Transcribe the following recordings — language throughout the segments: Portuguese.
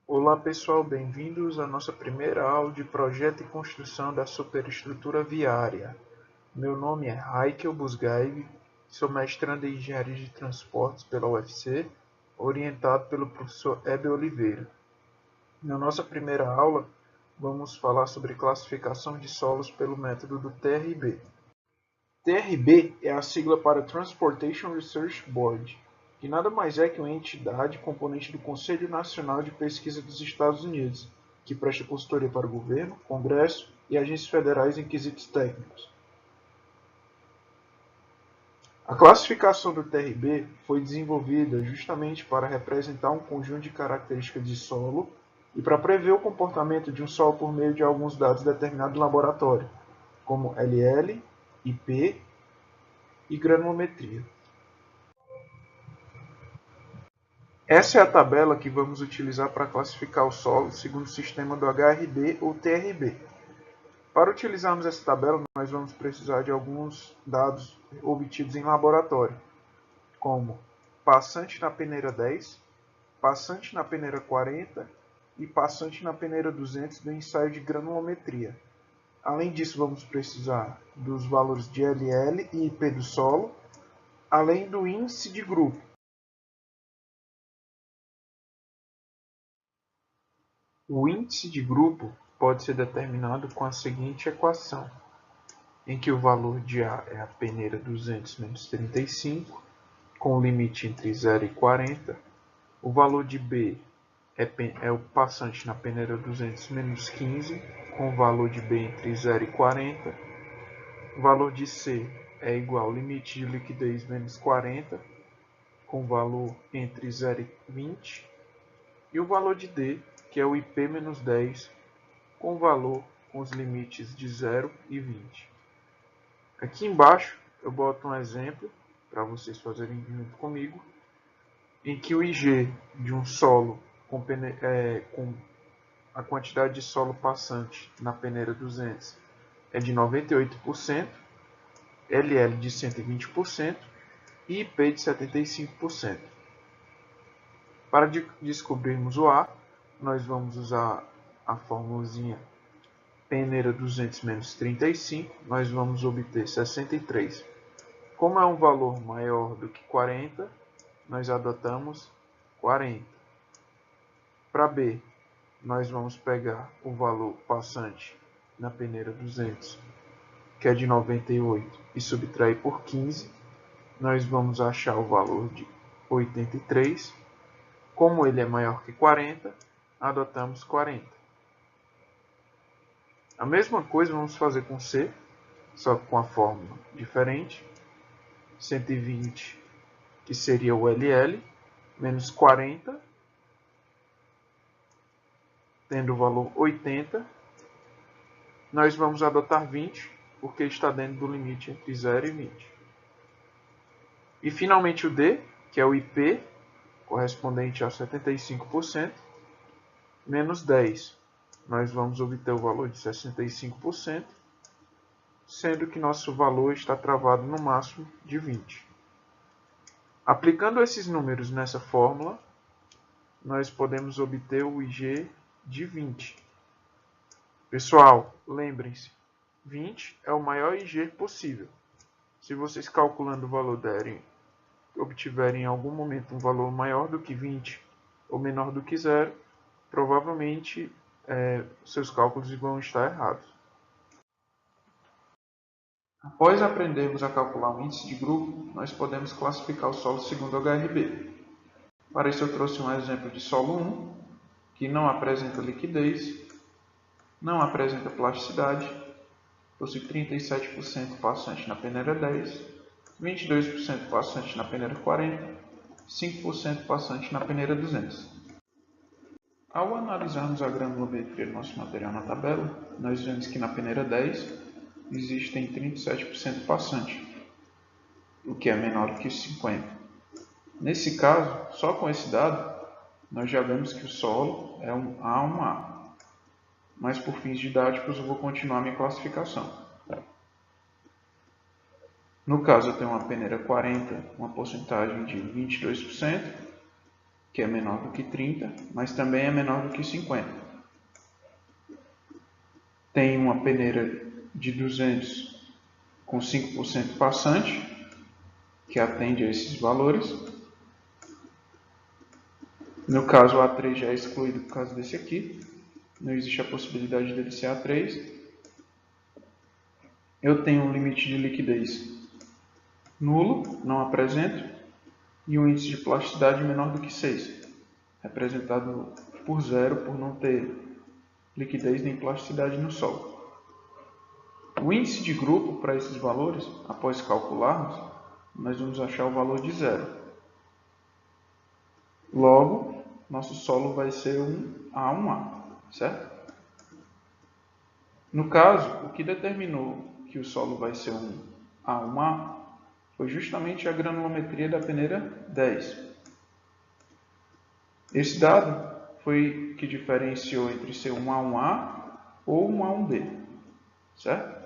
Olá pessoal, bem-vindos à nossa primeira aula de projeto e construção da superestrutura viária. Meu nome é Raikel Busgaib, sou mestrando em Engenharia de Transportes pela UFC, orientado pelo professor Heber Oliveira. Na nossa primeira aula, vamos falar sobre classificação de solos pelo método do TRB. TRB é a sigla para Transportation Research Board, que nada mais é que uma entidade componente do Conselho Nacional de Pesquisa dos Estados Unidos, que presta consultoria para o governo, Congresso e agências federais em quesitos técnicos. A classificação do TRB foi desenvolvida justamente para representar um conjunto de características de solo e para prever o comportamento de um solo por meio de alguns dados determinados no laboratório, como LL, IP e granulometria. Essa é a tabela que vamos utilizar para classificar o solo segundo o sistema do HRB ou TRB. Para utilizarmos essa tabela, nós vamos precisar de alguns dados obtidos em laboratório, como passante na peneira 10, passante na peneira 40 e passante na peneira 200 do ensaio de granulometria. Além disso, vamos precisar dos valores de LL e IP do solo, além do índice de grupo. O índice de grupo pode ser determinado com a seguinte equação, em que o valor de A é a peneira 200 menos 35, com o limite entre 0 e 40. O valor de B é o passante na peneira 200 menos 15, com o valor de B entre 0 e 40. O valor de C é igual ao limite de liquidez menos 40, com o valor entre 0 e 20. E o valor de D, que é o IP menos 10, com o valor com os limites de 0 e 20. Aqui embaixo eu boto um exemplo para vocês fazerem junto comigo, em que o IG de um solo com a quantidade de solo passante na peneira 200 é de 98%, LL de 120% e IP de 75%. Para descobrirmos o A, nós vamos usar a formulazinha peneira 200 menos 35, nós vamos obter 63. Como é um valor maior do que 40, nós adotamos 40. Para B, nós vamos pegar o valor passante na peneira 200, que é de 98, e subtrair por 15. Nós vamos achar o valor de 83. Como ele é maior que 40, adotamos 40. A mesma coisa vamos fazer com C, só com a fórmula diferente. 120, que seria o LL, menos 40, tendo o valor 80. Nós vamos adotar 20, porque está dentro do limite entre 0 e 20. E finalmente o D, que é o IP, correspondente a 75%, menos 10. Nós vamos obter o valor de 65%, sendo que nosso valor está travado no máximo de 20. Aplicando esses números nessa fórmula, nós podemos obter o IG de 20. Pessoal, lembrem-se, 20 é o maior IG possível. Se vocês calculando o valor obtiverem em algum momento um valor maior do que 20 ou menor do que 0, provavelmente seus cálculos vão estar errados. Após aprendermos a calcular o índice de grupo, nós podemos classificar o solo segundo o HRB. Para isso eu trouxe um exemplo de solo 1, que não apresenta liquidez, não apresenta plasticidade, possui 37% passante na peneira 10, 22% passante na peneira 40, 5% passante na peneira 200. Ao analisarmos a granulometria do nosso material na tabela, nós vemos que na peneira 10 existem 37% passante, o que é menor que 50%. Nesse caso, só com esse dado, nós já vemos que o solo é um A1A. Mas por fins didáticos eu vou continuar minha classificação. No caso eu tenho uma peneira 40, uma porcentagem de 22%, que é menor do que 30, mas também é menor do que 50. Tem uma peneira de 200 com 5% passante, que atende a esses valores. No caso, o A3 já é excluído por causa desse aqui. Não existe a possibilidade dele ser A3. Eu tenho um limite de liquidez nulo, não apresento, e um índice de plasticidade menor do que 6, representado por zero, por não ter liquidez nem plasticidade no solo. O índice de grupo para esses valores, após calcularmos, nós vamos achar o valor de zero. Logo, nosso solo vai ser um A1A, certo? No caso, o que determinou que o solo vai ser um A1A foi justamente a granulometria da peneira 10. Esse dado foi que diferenciou entre ser um A1A ou um A1B, certo?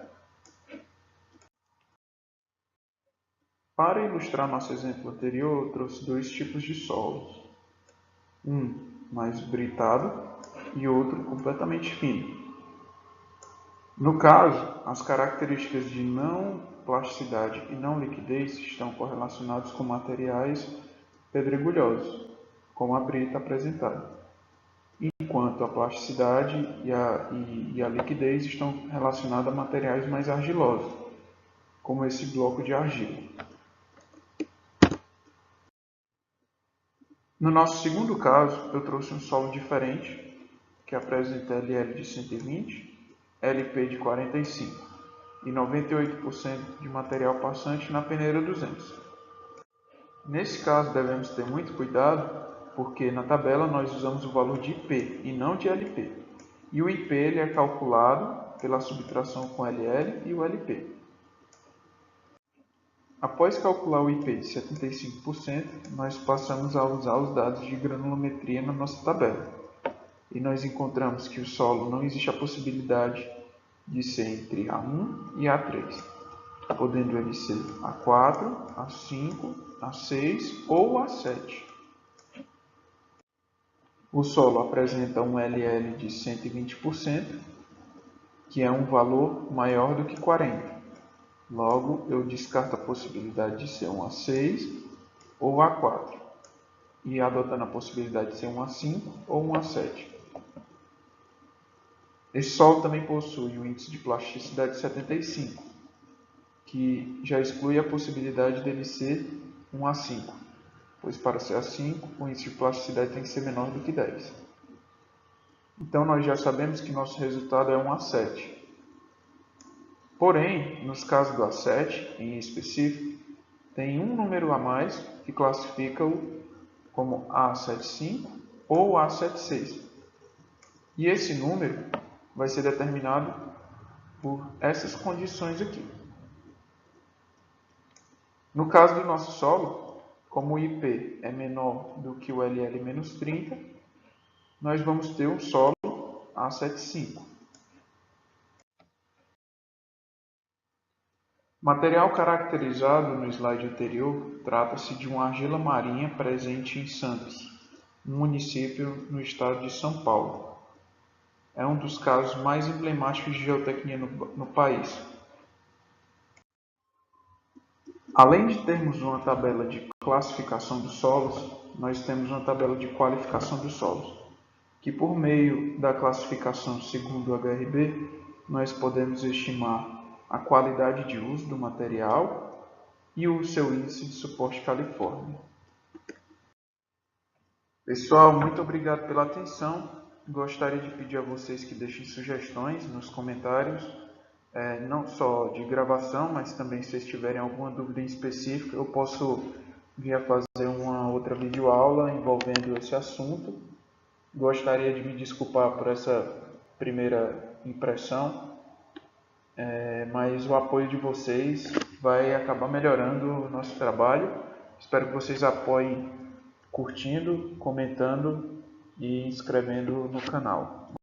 Para ilustrar nosso exemplo anterior, eu trouxe dois tipos de solos. Um mais britado e outro completamente fino. No caso, as características de não plasticidade e não liquidez estão correlacionadas com materiais pedregulhosos, como a brita apresentada, enquanto a plasticidade e a liquidez estão relacionadas a materiais mais argilosos, como esse bloco de argila. No nosso segundo caso, eu trouxe um solo diferente, que apresenta LL de 120, LP de 45 e 98% de material passante na peneira 200. Nesse caso, devemos ter muito cuidado, porque na tabela nós usamos o valor de IP e não de LP. E o IP ele é calculado pela subtração com LL e o LP. Após calcular o IP de 75%, nós passamos a usar os dados de granulometria na nossa tabela. E nós encontramos que o solo não existe a possibilidade de ser entre A1 e A3, podendo ele ser A4, A5, A6 ou A7. O solo apresenta um LL de 120%, que é um valor maior do que 40. Logo, eu descarto a possibilidade de ser um A6 ou A4, e adotando a possibilidade de ser um A5 ou um A7. Esse solo também possui um índice de plasticidade de 75, que já exclui a possibilidade dele ser um A5, pois para ser A5, o índice de plasticidade tem que ser menor do que 10. Então, nós já sabemos que nosso resultado é um A7. Porém, nos casos do A7, em específico, tem um número a mais que classifica-o como A75 ou A76. E esse número vai ser determinado por essas condições aqui. No caso do nosso solo, como o IP é menor do que o LL menos 30, nós vamos ter um solo A75. Material caracterizado no slide anterior trata-se de uma argila marinha presente em Santos, um município no estado de São Paulo. É um dos casos mais emblemáticos de geotecnia no país. Além de termos uma tabela de classificação dos solos, nós temos uma tabela de qualificação dos solos, que por meio da classificação segundo o HRB, nós podemos estimar a qualidade de uso do material e o seu índice de suporte califorme. Pessoal, muito obrigado pela atenção. Gostaria de pedir a vocês que deixem sugestões nos comentários, não só de gravação, mas também se vocês tiverem alguma dúvida em específico, eu posso vir a fazer uma outra videoaula envolvendo esse assunto. Gostaria de me desculpar por essa primeira impressão, mas o apoio de vocês vai acabar melhorando o nosso trabalho. Espero que vocês apoiem curtindo, comentando e inscrevendo no canal.